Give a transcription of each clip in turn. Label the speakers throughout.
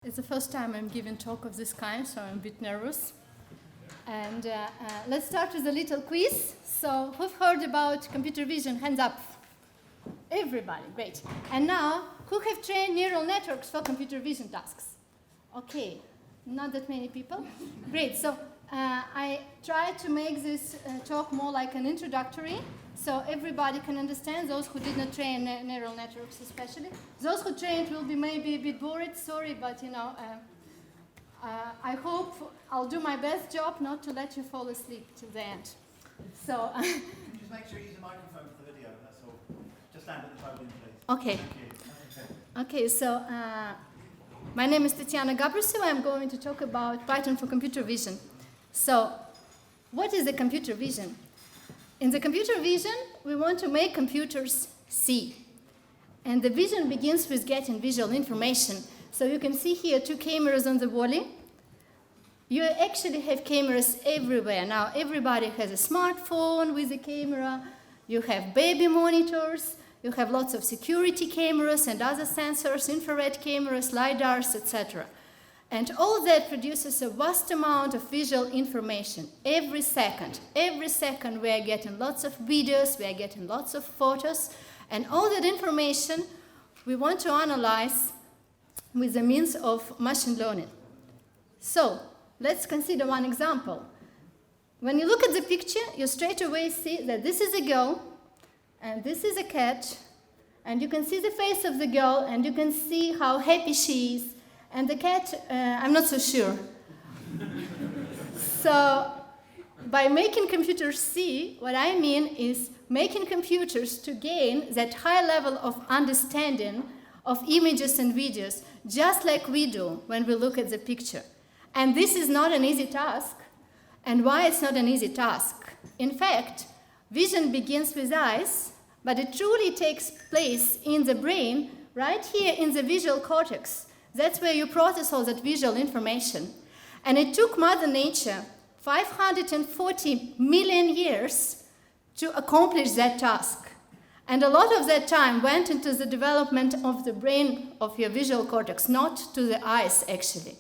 Speaker 1: It's the first time I'm giving talk of this kind, so I'm a bit nervous. And let's start with a little quiz. So who've heard about computer vision? Hands up. Everybody, great. And now, who have trained neural networks for computer vision tasks? Okay, not that many people. Great, so I tried to make this talk more like an introductory, so everybody can understand, those who did not train neural networks especially. Those who trained will be maybe a bit bored, sorry, but you know, I hope I'll do my best job not to let you fall asleep till the end. So
Speaker 2: just make sure you use the microphone for the video, that's all. Just stand at the podium, please.
Speaker 1: Okay. Okay, so my name is Tatiana Habruseva. I'm going to talk about Python for computer vision. So what is the computer vision? In the computer vision, we want to make computers see. And the vision begins with getting visual information. So you can see here two cameras on the wall. You actually have cameras everywhere. Now everybody has a smartphone with a camera. You have baby monitors. You have lots of security cameras and other sensors, infrared cameras, LiDARs, etc. And all that produces a vast amount of visual information every second. Every second we are getting lots of videos, we are getting lots of photos, and all that information we want to analyze with the means of machine learning. So let's consider one example. When you look at the picture, you straight away see that this is a girl, and this is a cat, and you can see the face of the girl, and you can see how happy she is. And the cat, I'm not so sure. So by making computers see, what I mean is making computers to gain that high level of understanding of images and videos, just like we do when we look at the picture. And this is not an easy task. And why it's not an easy task? In fact, vision begins with eyes, but it truly takes place in the brain, right here in the visual cortex. That's where you process all that visual information. And it took Mother Nature 540 million years to accomplish that task. And a lot of that time went into the development of the brain of your visual cortex, not to the eyes, actually.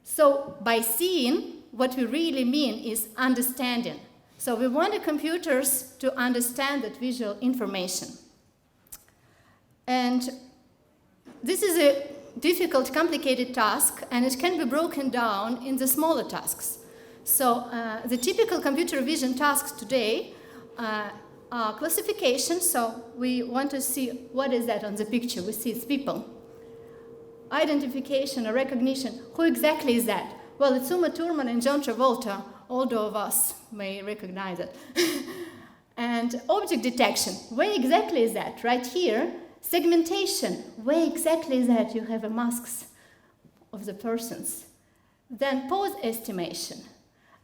Speaker 1: So by seeing, what we really mean is understanding. So we want the computers to understand that visual information. And this is a difficult, complicated task, and it can be broken down in the smaller tasks. So the typical computer vision tasks today are classification. So we want to see what is that on the picture. We see it's people. Identification or recognition. Who exactly is that? Well, it's Uma Thurman and John Travolta. All of us may recognize it. And object detection. Where exactly is that? Right here. Segmentation, where exactly is that you have a masks of the persons. Then pose estimation.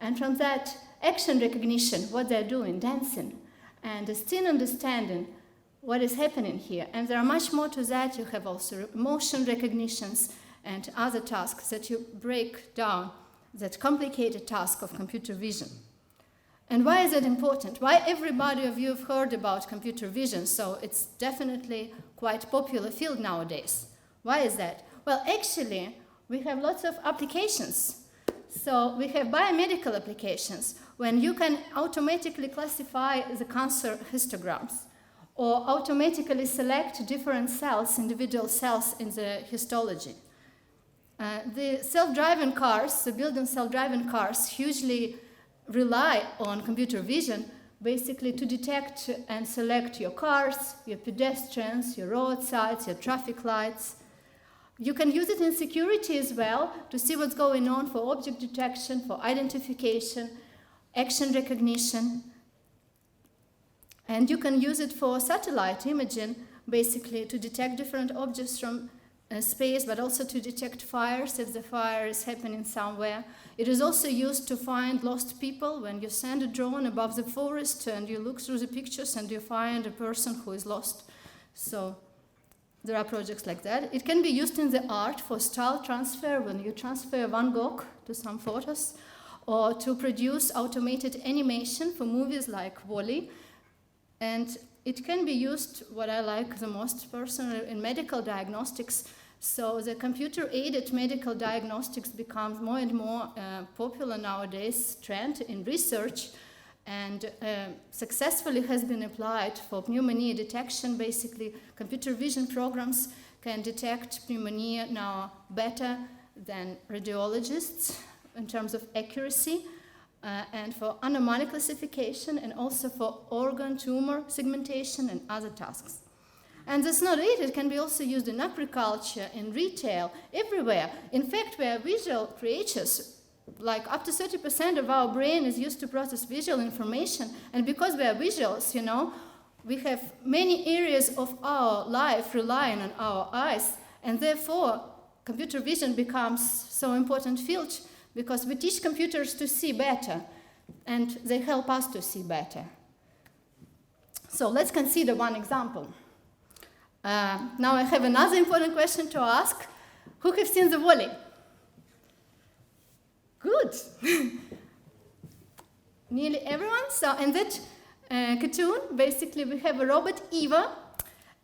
Speaker 1: And from that, action recognition, what they're doing, dancing. And a scene understanding, what is happening here. And there are much more to that. You have also motion recognitions and other tasks that you break down, that complicated task of computer vision. And why is it important? Why everybody of you have heard about computer vision, so it's definitely quite popular field nowadays. Why is that? Well, actually, we have lots of applications. So we have biomedical applications when you can automatically classify the cancer histograms or automatically select different cells, individual cells in the histology. The self-driving cars, the building self-driving cars, hugely rely on computer vision basically to detect and select your cars, your pedestrians, your roadsides, your traffic lights. You can use it in security as well to see what's going on for object detection, for identification, action recognition. And you can use it for satellite imaging, basically to detect different objects from space, but also to detect fires if the fire is happening somewhere. It is also used to find lost people when you send a drone above the forest and you look through the pictures and you find a person who is lost. So there are projects like that. It can be used in the art for style transfer when you transfer Van Gogh to some photos, or to produce automated animation for movies like WALL-E. And it can be used, what I like the most personally, in medical diagnostics. So the computer-aided medical diagnostics becomes more and more popular nowadays, trend in research, and successfully has been applied for pneumonia detection. Basically, computer vision programs can detect pneumonia now better than radiologists in terms of accuracy, and for anomaly classification, and also for organ tumor segmentation and other tasks. And that's not it. It can be also used in agriculture, in retail, everywhere. In fact, we are visual creatures. Like up to 30% of our brain is used to process visual information. And because we are visuals, you know, we have many areas of our life relying on our eyes. And therefore, computer vision becomes so important field because we teach computers to see better. And they help us to see better. So let's consider one example. Now I have another important question to ask. Who have seen the volley? Good. Nearly everyone. So in that cartoon, basically we have a robot Eva,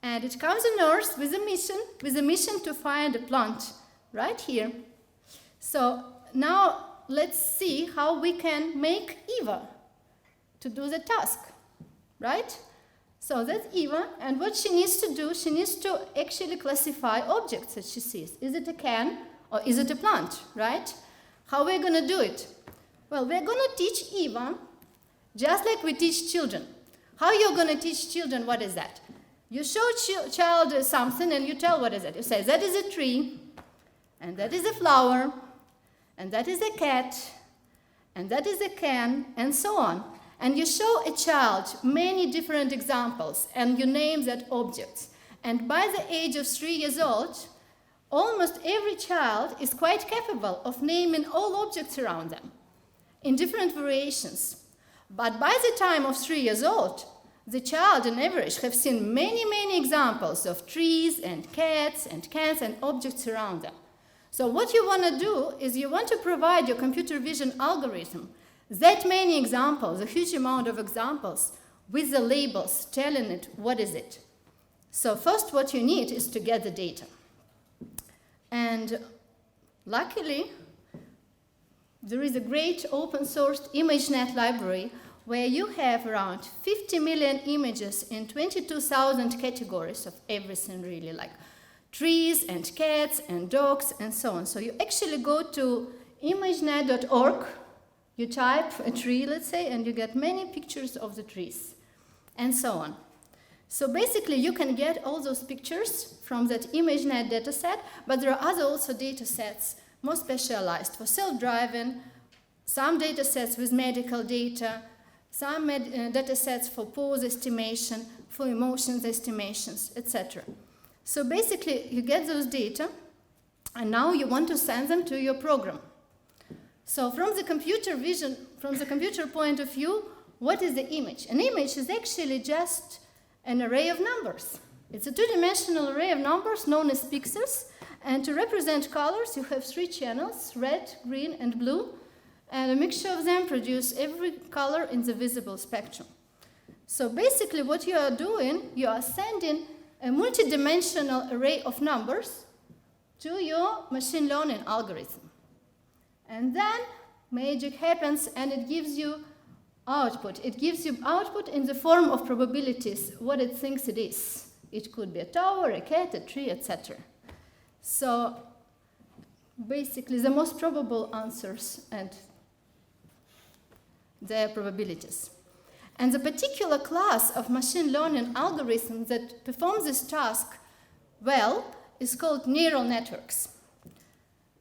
Speaker 1: and it comes on Earth with a mission to find a plant right here. So now let's see how we can make Eva to do the task, right? So that's Eva, and what she needs to do, she needs to actually classify objects that she sees. Is it a can or is it a plant, right? How are we going to do it? Well, we're going to teach Eva just like we teach children. How you're going to teach children, what is that? You show child something and you tell what is it. You say, that is a tree, and that is a flower, and that is a cat, and that is a can, and so on. And you show a child many different examples, and you name that objects. And by the age of 3 years old, almost every child is quite capable of naming all objects around them in different variations. But by the time of 3 years old, the child on average have seen many, many examples of trees and cats and cans and objects around them. So what you want to do is you want to provide your computer vision algorithm that many examples, a huge amount of examples, with the labels telling it what is it. So first what you need is to get the data. And luckily, there is a great open source ImageNet library where you have around 50 million images in 22,000 categories of everything really, like trees and cats and dogs and so on. So you actually go to imagenet.org, you type a tree, let's say, and you get many pictures of the trees and so on. So basically you can get all those pictures from that ImageNet dataset, but there are other also datasets more specialized for self-driving, some datasets with medical data, some datasets for pose estimation, for emotions estimations, etc. So basically you get those data, and now you want to send them to your program. So from the computer vision, from the computer point of view, what is the image? An image is actually just an array of numbers. It's a two-dimensional array of numbers known as pixels, and to represent colors you have 3 channels, red, green, and blue, and a mixture of them produce every color in the visible spectrum. So basically what you are doing, you are sending a multidimensional array of numbers to your machine learning algorithm. And then magic happens and it gives you output. It gives you output in the form of probabilities, what it thinks it is. It could be a tower, a cat, a tree, etc. So basically the most probable answers and their probabilities. And the particular class of machine learning algorithm that performs this task well is called neural networks.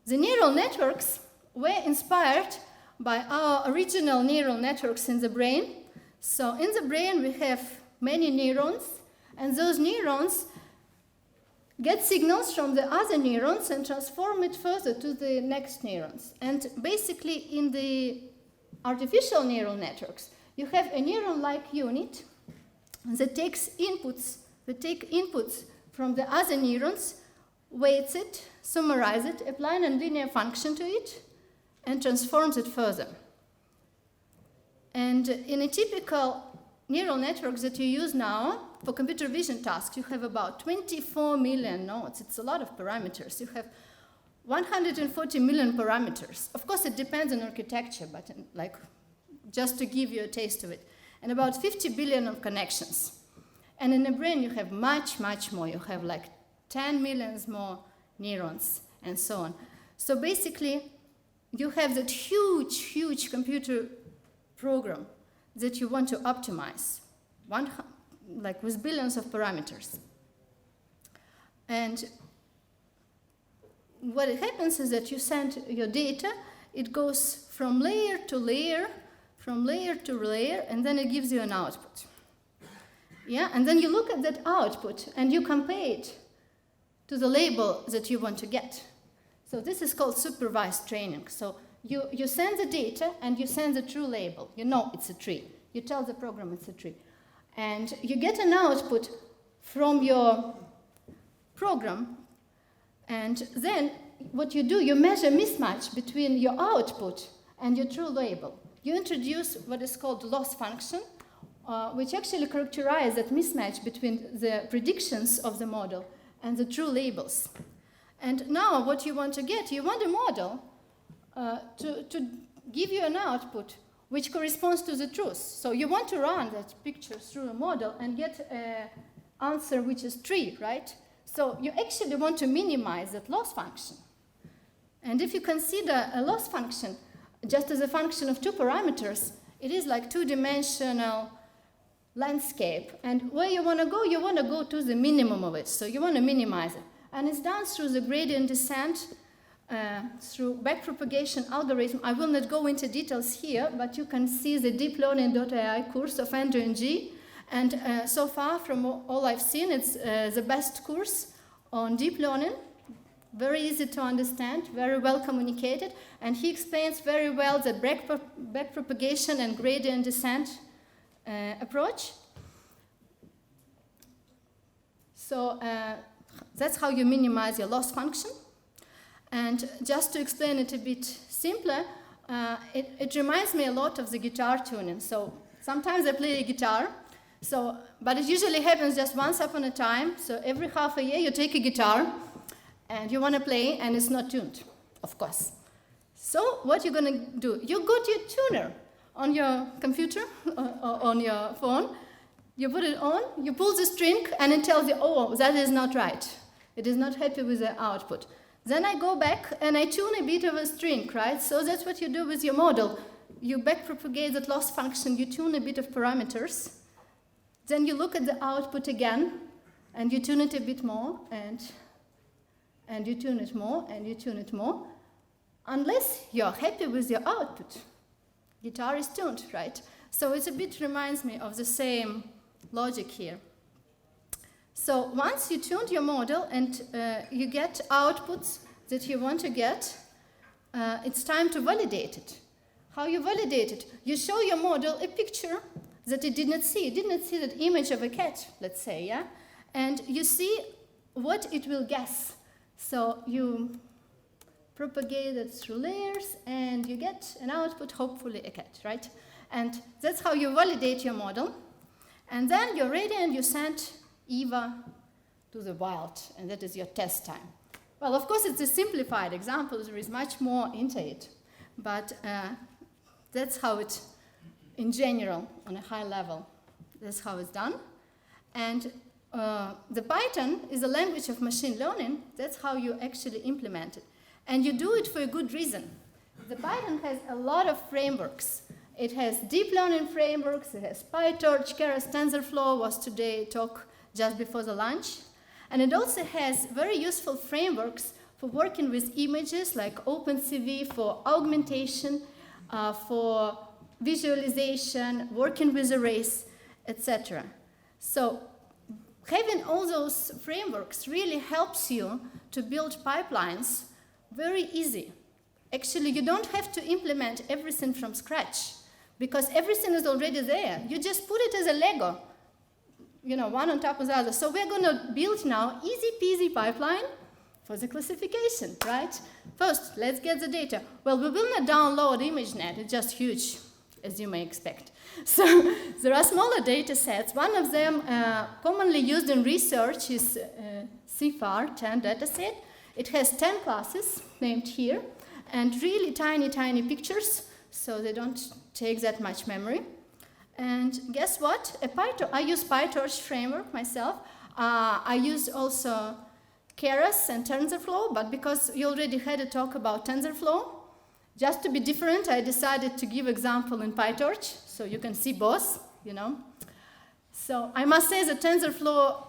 Speaker 1: The neural networks were inspired by our original neural networks in the brain. So in the brain we have many neurons, and those neurons get signals from the other neurons and transform it further to the next neurons. And basically in the artificial neural networks, you have a neuron-like unit that takes inputs, from the other neurons, weights it, summarizes it, applying a linear function to it, and transforms it further. And in a typical neural network that you use now, for computer vision tasks, you have about 24 million nodes. It's a lot of parameters. You have 140 million parameters. Of course, it depends on architecture, but like just to give you a taste of it. And about 50 billion of connections. And in the brain, you have much, much more. You have like 10 millions more neurons and so on. So basically, you have that huge, huge computer program that you want to optimize, like with billions of parameters. And what happens is that you send your data, it goes from layer to layer, from layer to layer, and then it gives you an output. Yeah, and then you look at that output and you compare it to the label that you want to get. So this is called supervised training. So you send the data and you send the true label. You know it's a tree. You tell the program it's a tree. And you get an output from your program. And then what you do, you measure mismatch between your output and your true label. You introduce what is called loss function, which actually characterizes that mismatch between the predictions of the model and the true labels. And now what you want to get, you want a model to give you an output which corresponds to the truth. So you want to run that picture through a model and get an answer which is tree, right? So you actually want to minimize that loss function. And if you consider a loss function just as a function of two parameters, it is like two-dimensional landscape. And where you want to go to the minimum of it. So you want to minimize it. And it's done through the gradient descent, through backpropagation algorithm. I will not go into details here, but you can see the deeplearning.ai course of Andrew and G. And so far, from all I've seen, it's the best course on deep learning. Very easy to understand, very well communicated. And he explains very well the backpropagation and gradient descent approach. So that's how you minimize your loss function. And just to explain it a bit simpler, it reminds me a lot of the guitar tuning. So sometimes I play a guitar, but it usually happens just once upon a time. So every half a year you take a guitar and you want to play and it's not tuned, of course. So what you're going to do, you go to your tuner on your computer or on your phone, you put it on, you pull the string and it tells you, oh, that is not right. It is not happy with the output. Then I go back and I tune a bit of a string, right? So that's what you do with your model. You backpropagate that loss function, you tune a bit of parameters. Then you look at the output again, and you tune it a bit more, and you tune it more, and you tune it more, unless you're happy with your output. Guitar is tuned, right? So it a bit reminds me of the same logic here. So once you tuned your model and you get outputs that you want to get, it's time to validate it. How you validate it? You show your model a picture that it did not see. It did not see that image of a cat, let's say, yeah? And you see what it will guess. So you propagate it through layers and you get an output, hopefully a cat, right? And that's how you validate your model. And then you're ready and you send Eva to the wild, and that is your test time. Well, of course, it's a simplified example. There is much more into it. But that's how it, in general, on a high level, that's how it's done. And the Python is a language of machine learning. That's how you actually implement it. And you do it for a good reason. The Python has a lot of frameworks. It has deep learning frameworks. It has PyTorch, Keras, TensorFlow was today talk just before the lunch. And it also has very useful frameworks for working with images like OpenCV for augmentation, for visualization, working with arrays, etc. So having all those frameworks really helps you to build pipelines very easy. Actually, you don't have to implement everything from scratch because everything is already there. You just put it as a Lego, you know, one on top of the other. So we're going to build now easy peasy pipeline for the classification, right? First, let's get the data. Well, we will not download ImageNet. It's just huge. as you may expect. So there are smaller data sets. One of them commonly used in research is CFAR 10 dataset. It has 10 classes named here and really tiny, tiny pictures, so they don't take that much memory. And guess what? I use PyTorch framework myself. I use also Keras and TensorFlow, but because we already had a talk about TensorFlow, just to be different, I decided to give example in PyTorch, so you can see both, you know. So I must say that TensorFlow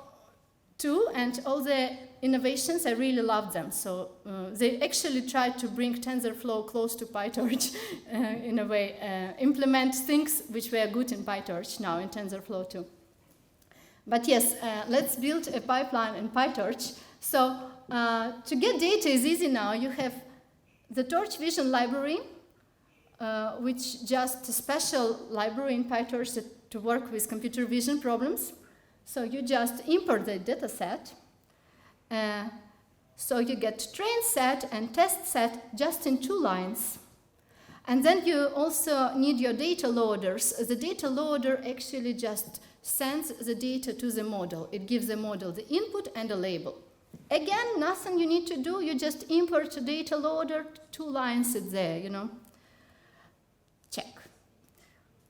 Speaker 1: 2 and all the innovations, I really love them. So they actually tried to bring TensorFlow close to PyTorch in a way, implement things which were good in PyTorch now in TensorFlow 2. But yes, let's build a pipeline in PyTorch. So to get data is easy now. You have the Torch Vision library, which just a special library in PyTorch to work with computer vision problems. So you just import the data set. So you get train set and test set just in 2 lines. And then you also need your data loaders. The data loader actually just sends the data to the model. It gives the model the input and a label. Again, nothing you need to do. You just import a data loader, 2 lines, it's there, you know. Check.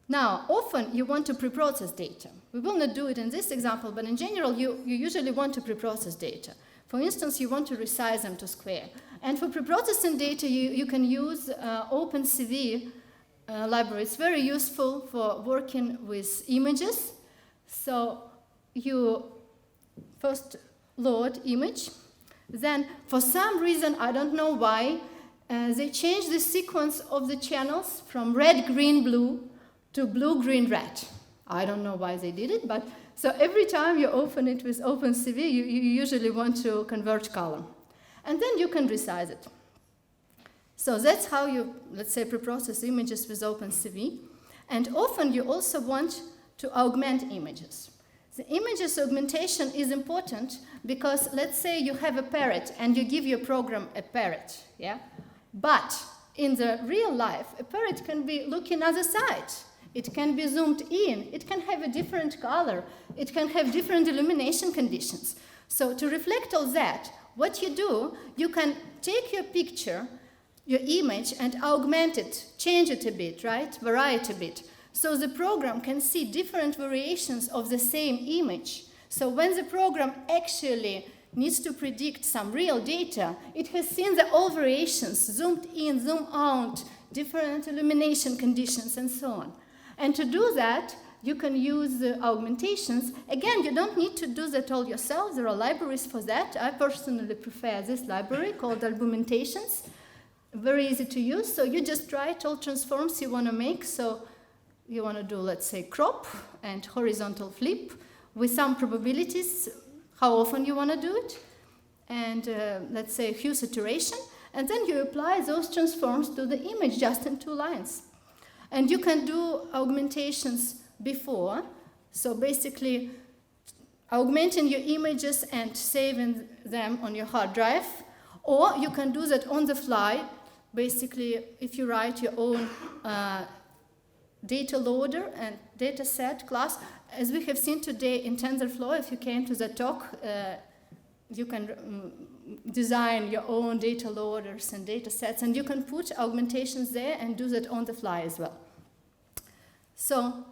Speaker 1: Now, often you want to preprocess data. We will not do it in this example, but in general, you usually want to preprocess data. For instance, you want to resize them to square. And for preprocessing data, you can use OpenCV library. It's very useful for working with images. So you first load image. Then, for some reason, I don't know why, they changed the sequence of the channels from red, green, blue to blue, green, red. I don't know why they did it, but so every time you open it with OpenCV, you usually want to convert column. And then you can resize it. So that's how you, let's say, preprocess images with OpenCV. And often you also want to augment images. The images augmentation is important because let's say you have a parrot and you give your program a parrot, yeah? But in the real life, a parrot can be looking other side. It can be zoomed in. It can have a different color. It can have different illumination conditions. So to reflect all that, what you do, you can take your picture, your image, and augment it, change it a bit, right? Vary it a bit. So the program can see different variations of the same image. So when the program actually needs to predict some real data, it has seen the all variations, zoomed in, zoomed out, different illumination conditions, and so on. And to do that, you can use the augmentations. Again, you don't need to do that all yourself. There are libraries for that. I personally prefer this library called Argumentations. Very easy to use. So you just write all transforms you want to make. So you want to do, let's say, crop and horizontal flip with some probabilities, how often you want to do it, and let's say hue saturation. And then you apply those transforms to the image just in 2 lines. And you can do augmentations before, so basically augmenting your images and saving them on your hard drive, or you can do that on the fly, basically if you write your own data loader and data set class. As we have seen today in TensorFlow, if you came to the talk, you can design your own data loaders and data sets, and you can put augmentations there and do that on the fly as well. So,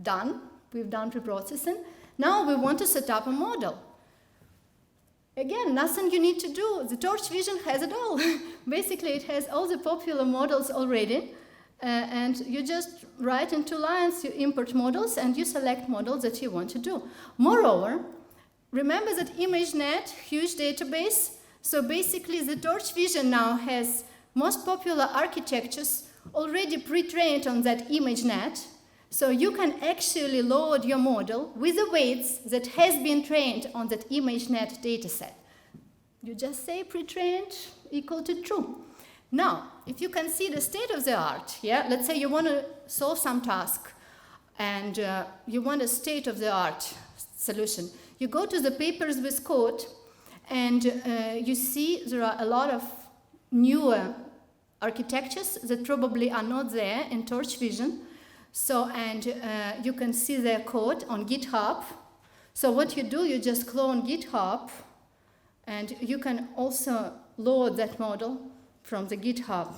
Speaker 1: done. We've done preprocessing. Now we want to set up a model. Again, nothing you need to do. The Torch Vision has it all. Basically, it has all the popular models already, and you just write in 2 lines, you import models, and you select models that you want to do. Moreover, remember that ImageNet, huge database. So basically, the Torch Vision now has most popular architectures already pre-trained on that ImageNet. So you can actually load your model with the weights that has been trained on that ImageNet dataset. You just say pre-trained equal to true. Now, if you can see the state of the art, yeah, let's say you want to solve some task and you want a state of the art solution. You go to the papers with code and you see there are a lot of newer architectures that probably are not there in Torch Vision. So, and you can see their code on GitHub. So what you do, you just clone GitHub, and you can also load that model from the GitHub,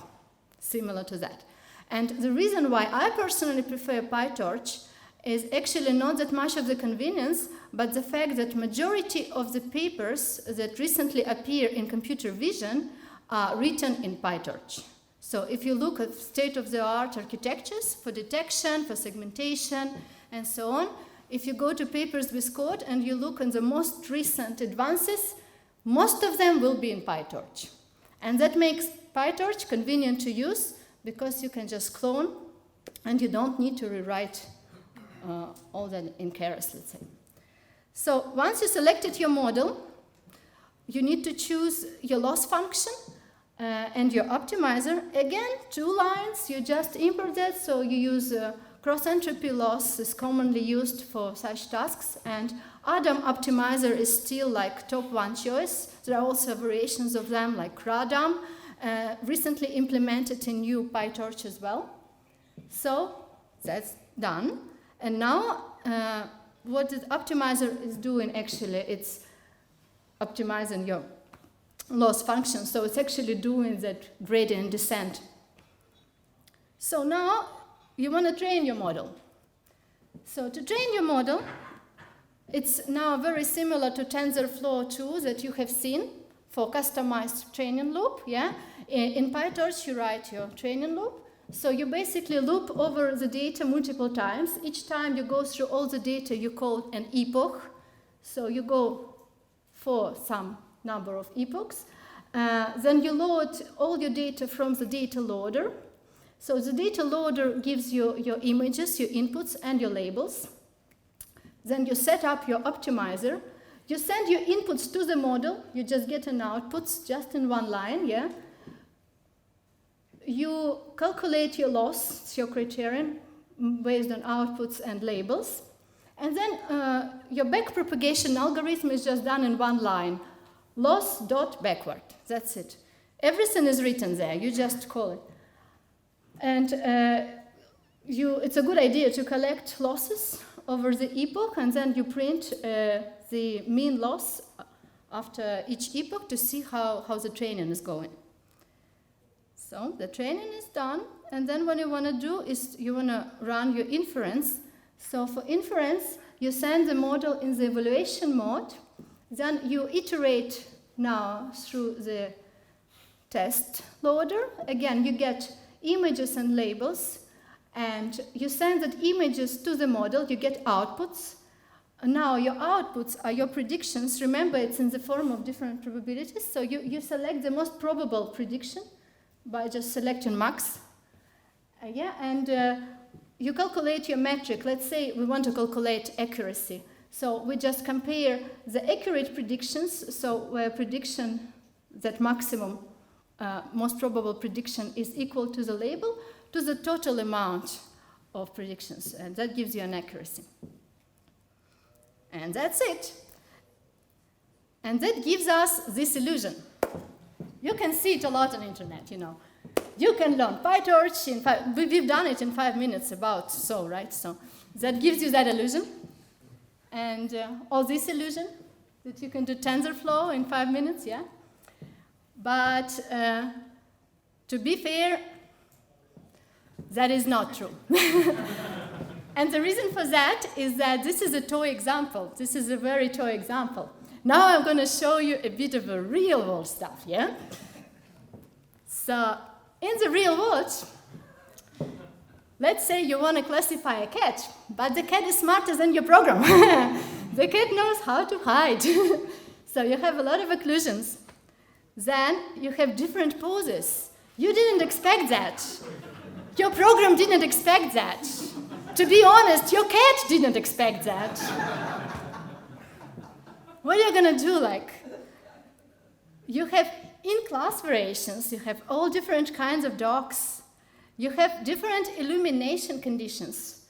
Speaker 1: similar to that. And the reason why I personally prefer PyTorch is actually not that much of the convenience, but the fact that majority of the papers that recently appear in computer vision are written in PyTorch. So if you look at state-of-the-art architectures for detection, for segmentation, and so on, if you go to papers with code and you look on the most recent advances, most of them will be in PyTorch. And that makes PyTorch convenient to use because you can just clone and you don't need to rewrite all that in Keras, let's say. So once you selected your model, you need to choose your loss function and your optimizer. Again, 2 lines, you just import that, so you use cross-entropy loss is commonly used for such tasks, and Adam optimizer is still like top 1 choice. There are also variations of them like Radam, recently implemented in new PyTorch as well. So that's done. And now what the optimizer is doing actually, it's optimizing your loss function. So it's actually doing that gradient descent. So now you want to train your model. So to train your model, it's now very similar to TensorFlow 2 that you have seen for customized training loop. Yeah? In PyTorch, you write your training loop. So you basically loop over the data multiple times. Each time you go through all the data, you call an epoch. So you go for some number of epochs. Then you load all your data from the data loader. So the data loader gives you your images, your inputs, and your labels. Then you set up your optimizer. You send your inputs to the model. You just get an output just in 1 line, yeah? You calculate your loss, your criterion, based on outputs and labels. And then your backpropagation algorithm is just done in 1 line. Loss dot backward. That's it. Everything is written there. You just call it. And it's a good idea to collect losses over the epoch, and then you print the mean loss after each epoch to see how the training is going. So the training is done, and then what you want to do is you want to run your inference. So for inference, you send the model in the evaluation mode, then you iterate now through the test loader. Again, you get images and labels, and you send that images to the model, you get outputs. Now your outputs are your predictions. Remember, it's in the form of different probabilities, so you select the most probable prediction by just selecting max. You calculate your metric. Let's say we want to calculate accuracy. So we just compare the accurate predictions, so where prediction that maximum most probable prediction is equal to the label, to the total amount of predictions, and that gives you an accuracy. And that's it. And that gives us this illusion. You can see it a lot on the internet, you know. You can learn PyTorch in we've done it in 5 minutes about so, right? So that gives you that illusion. And all this illusion that you can do TensorFlow in 5 minutes, yeah? But to be fair, that is not true. And the reason for that is that this is a toy example. This is a very toy example. Now I'm going to show you a bit of a real world stuff, yeah? So in the real world, let's say you want to classify a cat, but the cat is smarter than your program. The cat knows how to hide. So you have a lot of occlusions. Then you have different poses. You didn't expect that. Your program didn't expect that. To be honest, your cat didn't expect that. What are you going to do? Like, you have in-class variations. You have all different kinds of dogs. You have different illumination conditions,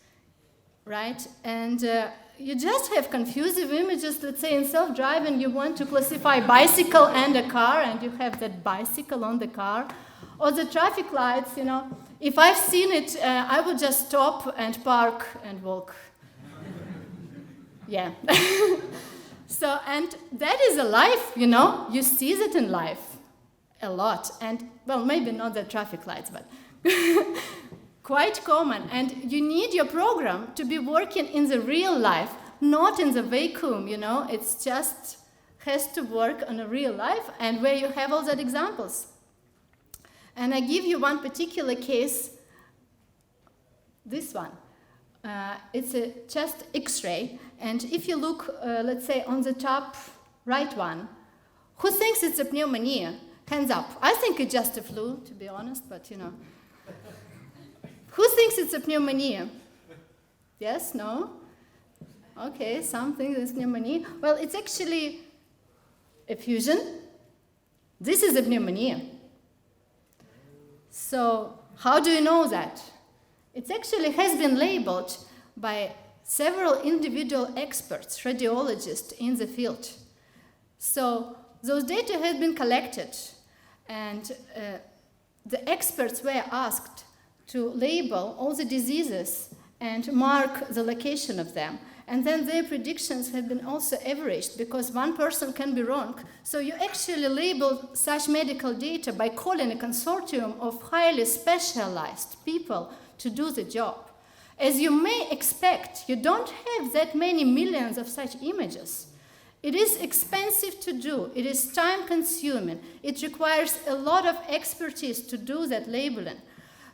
Speaker 1: right? And you just have confusive images. Let's say in self-driving, you want to classify bicycle and a car, and you have that bicycle on the car. Or the traffic lights, you know. if I've seen it, I would just stop and park and walk. Yeah. So, and that is a life, you know, you see that in life a lot. And, well, maybe not the traffic lights, but quite common. And you need your program to be working in the real life, not in the vacuum, you know. It's just has to work on a real life and where you have all that examples. And I give you one particular case, this one. It's a chest X-ray, and if you look, let's say, on the top right one, who thinks it's a pneumonia? Hands up. I think it's just a flu, to be honest, but, you know. Who thinks it's a pneumonia? Yes? No? Okay, some think it's pneumonia. Well, it's actually effusion. This is a pneumonia. So, how do you know that? It actually has been labeled by several individual experts, radiologists in the field. So those data have been collected, and the experts were asked to label all the diseases and mark the location of them. And then their predictions have been also averaged, because one person can be wrong. So you actually label such medical data by calling a consortium of highly specialized people to do the job. As you may expect, you don't have that many millions of such images. It is expensive to do. It is time-consuming. It requires a lot of expertise to do that labeling.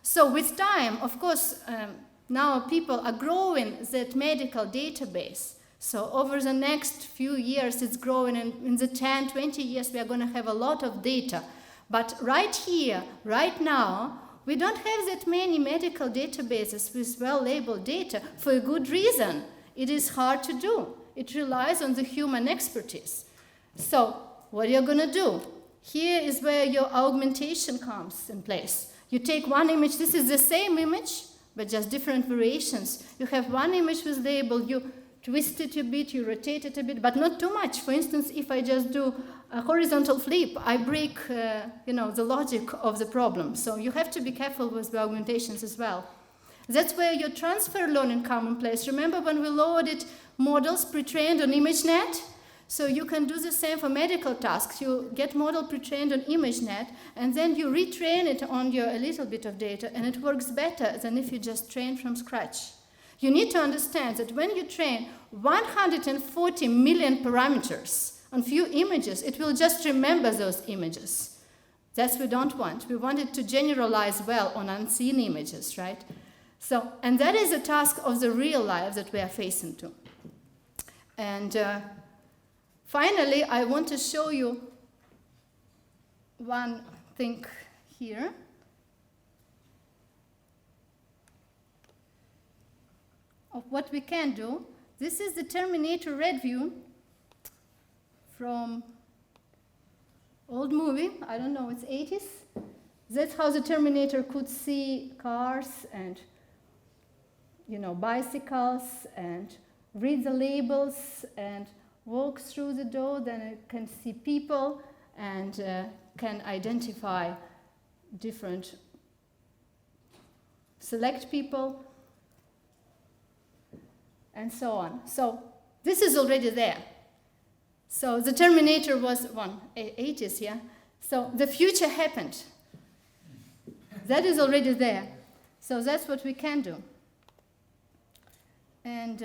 Speaker 1: So with time, of course, now people are growing that medical database. So over the next few years, it's growing, and in the 10, 20 years, we are going to have a lot of data. But right here, right now, we don't have that many medical databases with well-labeled data for a good reason. It is hard to do. It relies on the human expertise. So what are you going to do? Here is where your augmentation comes in place. You take one image. This is the same image, but just different variations. You have one image with label. You twist it a bit, you rotate it a bit, but not too much. For instance, if I just do a horizontal flip, I break the logic of the problem. So you have to be careful with the augmentations as well. That's where your transfer learning comes in place. Remember when we loaded models pre-trained on ImageNet? So you can do the same for medical tasks. You get model pre-trained on ImageNet, and then you retrain it on your a little bit of data, and it works better than if you just train from scratch. You need to understand that when you train 140 million parameters on few images, it will just remember those images. That's what we don't want. We want it to generalize well on unseen images, right? So, and that is a task of the real life that we are facing to. And finally, I want to show you one thing here. Of what we can do. This is the Terminator red view from old movie. I don't know, it's 80s. That's how the Terminator could see cars and, bicycles, and read the labels and walk through the door. Then it can see people and can identify different, select people, and so on. So this is already there. So the Terminator was 80s, yeah? So the future happened. That is already there. So that's what we can do. And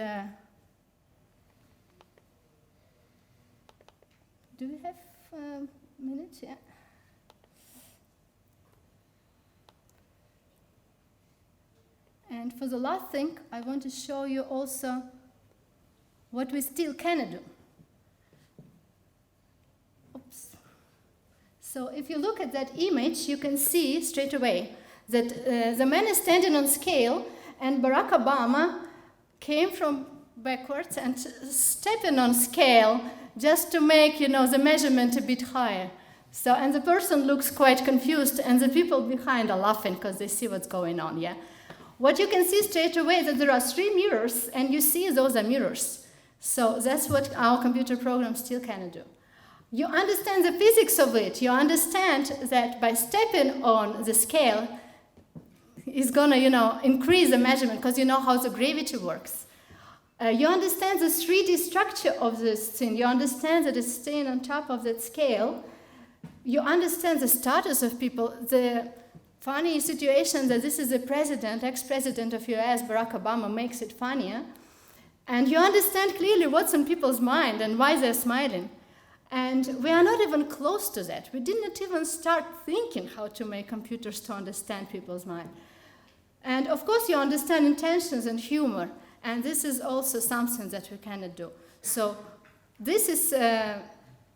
Speaker 1: do we have a minute? Yeah. And for the last thing, I want to show you also what we still can do. Oops. So if you look at that image, you can see straight away that the man is standing on scale, and Barack Obama came from backwards and stepping on scale just to make, the measurement a bit higher. So, and the person looks quite confused, and the people behind are laughing because they see what's going on, yeah? What you can see straight away is that there are 3 mirrors, and you see those are mirrors. So that's what our computer program still can do. You understand the physics of it. You understand that by stepping on the scale, is gonna, increase the measurement because you know how the gravity works. You understand the 3D structure of this thing. You understand that it's staying on top of that scale. You understand the status of people. The funny situation that this is the president, ex-president of US, Barack Obama, makes it funnier. And you understand clearly what's in people's mind and why they're smiling. And we are not even close to that. We didn't even start thinking how to make computers to understand people's mind. And of course, you understand intentions and humor. And this is also something that we cannot do. So this is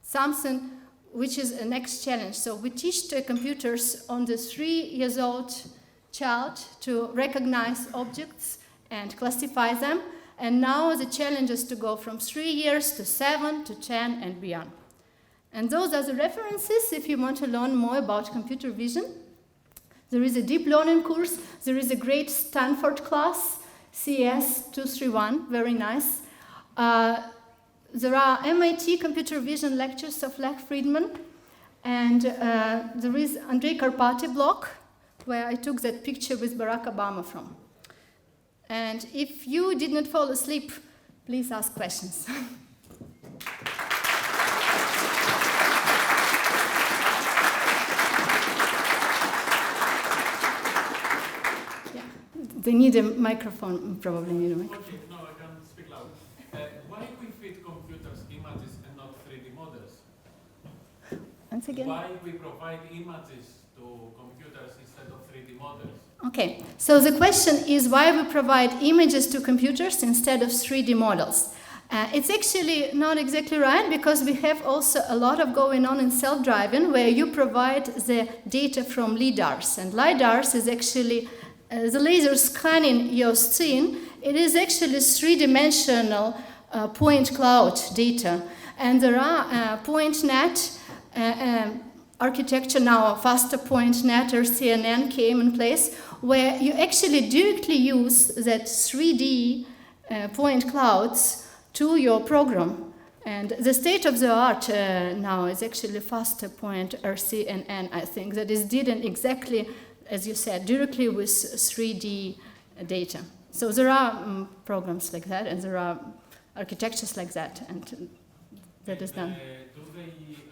Speaker 1: something which is a next challenge. So we teach the computers on the 3-year-old child to recognize objects and classify them. And now the challenge is to go from 3 years to 7 to 10 and beyond. And those are the references if you want to learn more about computer vision. There is a deep learning course. There is a great Stanford class, CES 231, very nice. There are MIT computer vision lectures of Lex Friedman. And there is Andrei Karpathy blog, where I took that picture with Barack Obama from. And if you did not fall asleep, please ask questions. They need a microphone, probably need a microphone.
Speaker 3: Okay, no, I can speak loud. Why we feed computers images and not 3D models?
Speaker 1: Once again.
Speaker 3: Why we provide images to computers instead of 3D models?
Speaker 1: Okay, so the question is why we provide images to computers instead of 3D models. It's actually not exactly right, because we have also a lot of going on in self-driving where you provide the data from LiDARs. And LiDARs is actually the laser scanning your scene. It is actually 3-dimensional point cloud data. And there are point net architecture now, faster point net or CNN came in place, where you actually directly use that 3D point clouds to your program. And the state of the art now is actually faster point RCNN, I think, that is done exactly, as you said, directly with 3D data. So there are programs like that, and there are architectures like that, and that is done.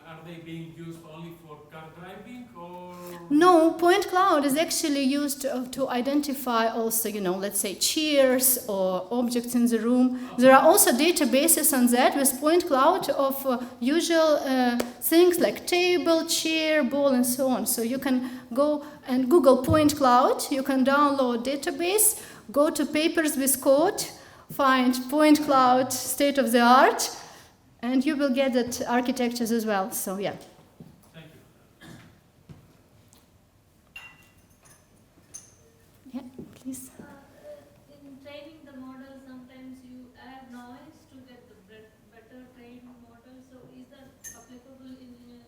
Speaker 3: Are they being used only for car driving, or?
Speaker 1: No, point cloud is actually used to identify also, let's say chairs or objects in the room. There are also databases on that with point cloud of usual things like table, chair, ball, and so on. So you can go and Google point cloud, you can download database, go to papers with code, find point cloud state of the art, and you will get that architectures as well. So yeah.
Speaker 3: Thank you.
Speaker 1: Yeah, please.
Speaker 4: In training the model, sometimes you add noise to get the better trained model. So is that applicable in this?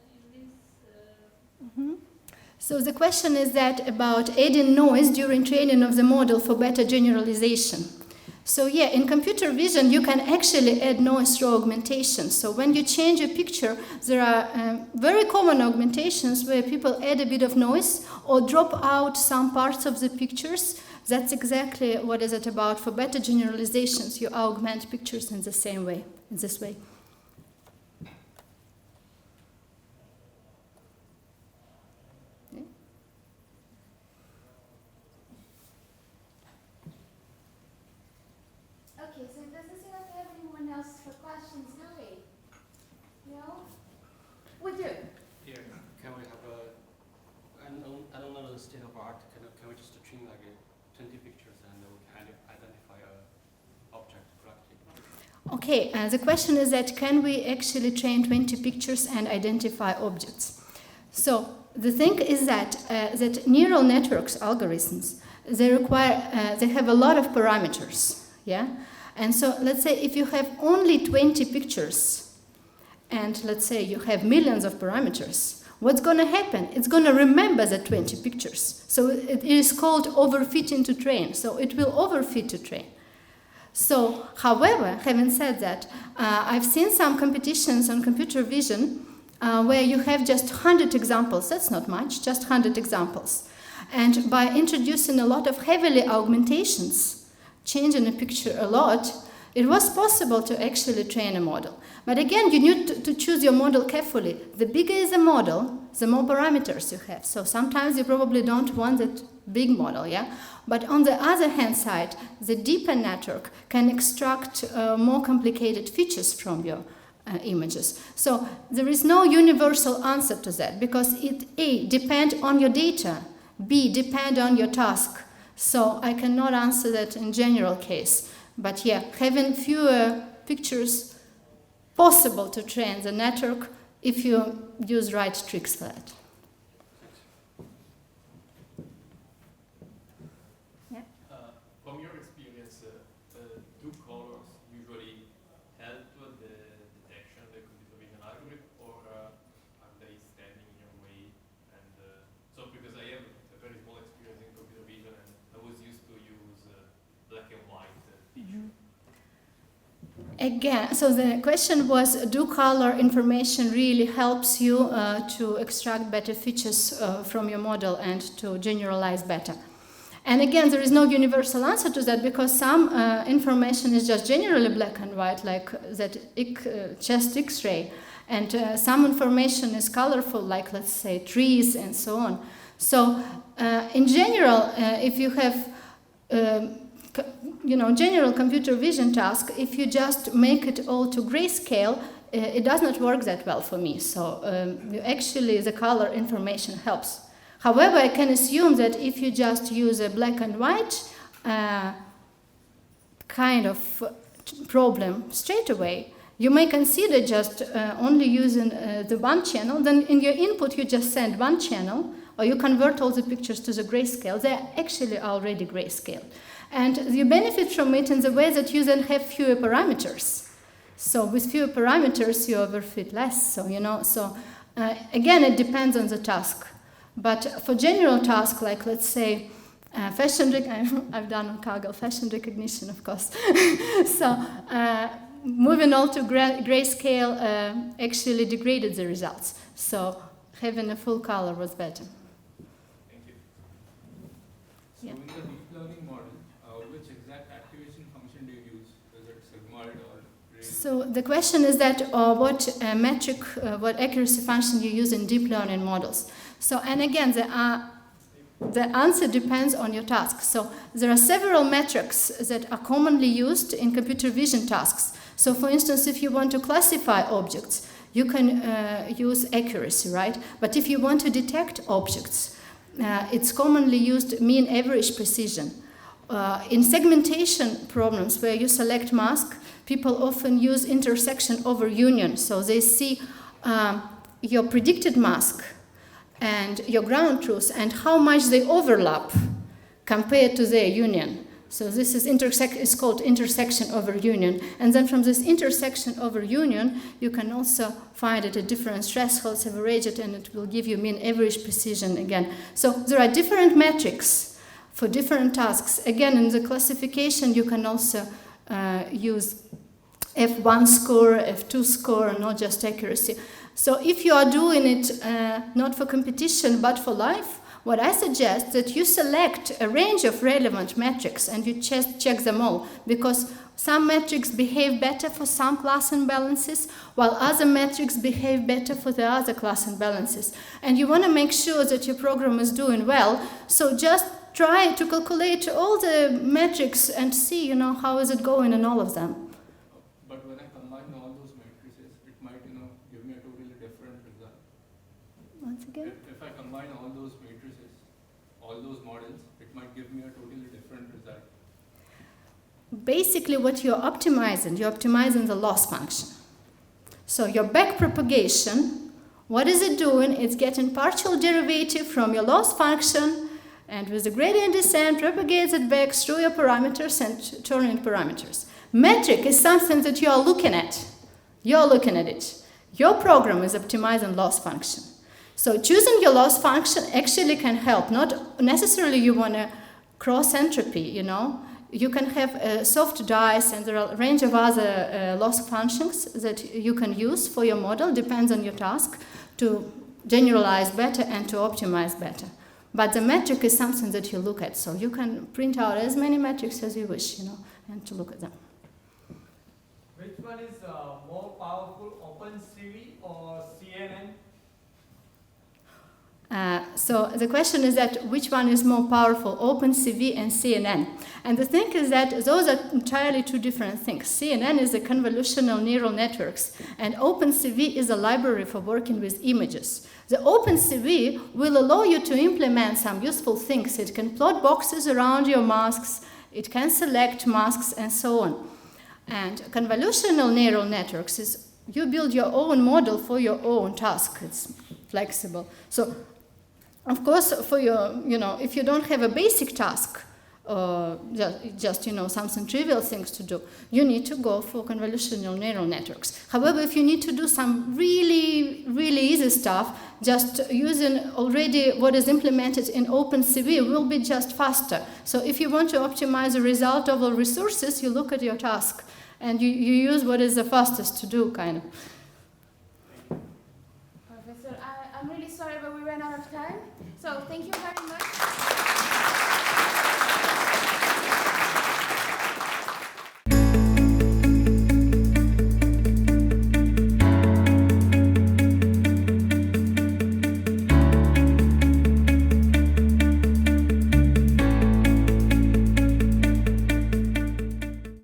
Speaker 1: So the question is that about adding noise during training of the model for better generalization. So yeah, in computer vision, you can actually add noise through augmentation. So when you change a picture, there are very common augmentations where people add a bit of noise or drop out some parts of the pictures. That's exactly what is it about. For better generalizations, you augment pictures in the same way, in this way.
Speaker 5: Okay, so it doesn't seem like we have anyone else for questions, do we? No? We do.
Speaker 6: Yeah, can we have I don't know the state of art, can we just train like 20 pictures and we can identify an object correctly?
Speaker 1: Okay, the question is that can we actually train 20 pictures and identify objects? So the thing is that that neural networks algorithms, they have a lot of parameters, yeah? And so let's say if you have only 20 pictures and let's say you have millions of parameters, what's going to happen? It's going to remember the 20 pictures. So it is called overfitting to train. So it will overfit to train. So, however, having said that, I've seen some competitions on computer vision where you have just 100 examples. That's not much, just 100 examples. And by introducing a lot of heavily augmentations, changing a picture a lot, it was possible to actually train a model. But again, you need to choose your model carefully. The bigger is the model, the more parameters you have. So sometimes you probably don't want that big model, yeah? But on the other hand side, the deeper network can extract more complicated features from your images. So there is no universal answer to that, because it A, depends on your data, B, depend on your task. So I cannot answer that in general case. But yeah, having fewer pictures possible to train the network if you use right tricks for that. Yeah.
Speaker 3: From your experience, do colors usually help the detection of the computer vision algorithm, or are they standing in your way? And so, because I have a very small experience in computer vision, and I was used to use black and white picture.
Speaker 1: Again, so the question was, do color information really helps you to extract better features from your model and to generalize better? And again, there is no universal answer to that, because some information is just generally black and white, like that chest X-ray, and some information is colorful, like, let's say, trees and so on. So in general, if you have general computer vision task, if you just make it all to grayscale, it does not work that well for me. So actually the color information helps. However, I can assume that if you just use a black and white kind of problem straight away, you may consider just only using the one channel. Then in your input you just send one channel, or you convert all the pictures to the grayscale. They're actually already grayscale. And you benefit from it in the way that you then have fewer parameters. So with fewer parameters, you overfit less. So, again, it depends on the task. But for general tasks, like, let's say, I've done on Kaggle fashion recognition, of course. So moving all to grayscale actually degraded the results. So having a full color was better.
Speaker 3: Thank you.
Speaker 7: So in the deep learning model, which exact activation function do you use? Is it sigmoid or range?
Speaker 1: So the question is that what metric, what accuracy function you use in deep learning models. So, and again, the answer depends on your task. So there are several metrics that are commonly used in computer vision tasks. So for instance, if you want to classify objects, you can use accuracy, right? But if you want to detect objects, it's commonly used mean average precision. In segmentation problems where you select mask, people often use intersection over union. So they see your predicted mask and your ground truth and how much they overlap compared to their union. So this is called intersection over union. And then from this intersection over union, you can also find it at different thresholds, average it, and it will give you mean average precision again. So there are different metrics for different tasks. Again, in the classification, you can also use F1 score, F2 score, not just accuracy. So if you are doing it not for competition but for life, what I suggest that you select a range of relevant metrics and you just check them all, because some metrics behave better for some class imbalances, while other metrics behave better for the other class imbalances. And you want to make sure that your program is doing well, so just try to calculate all the metrics and see, how is it going in all of them.
Speaker 7: But when I combine all those matrices, it might, give me a totally different result.
Speaker 1: Once again?
Speaker 7: If I combine all those matrices, all those models, it might give me a totally different result.
Speaker 1: Basically, what you're optimizing the loss function. So your back propagation, what is it doing? It's getting partial derivative from your loss function, and with the gradient descent, propagates it back through your parameters and turning parameters. Metric is something that you are looking at. You're looking at it. Your program is optimizing loss function. So choosing your loss function actually can help. Not necessarily you want to cross entropy, You can have soft dice, and there are a range of other loss functions that you can use for your model, depends on your task, to generalize better and to optimize better. But the metric is something that you look at. So you can print out as many metrics as you wish, and to look at them.
Speaker 8: Which one is more powerful, OpenCV or CNN?
Speaker 1: So the question is that which one is more powerful, OpenCV and CNN? And the thing is that those are entirely two different things. CNN is a convolutional neural networks, and OpenCV is a library for working with images. The OpenCV will allow you to implement some useful things. It can plot boxes around your masks, it can select masks, and so on. And convolutional neural networks is you build your own model for your own task. It's flexible. So, of course, for your, if you don't have a basic task, just something trivial things to do, you need to go for convolutional neural networks. However, if you need to do some really, really easy stuff, just using already what is implemented in OpenCV will be just faster. So if you want to optimize the result of all resources, you look at your task and you use what is the fastest to do, kind of.
Speaker 5: Professor, I'm really sorry, but we ran out of time. So thank you very much.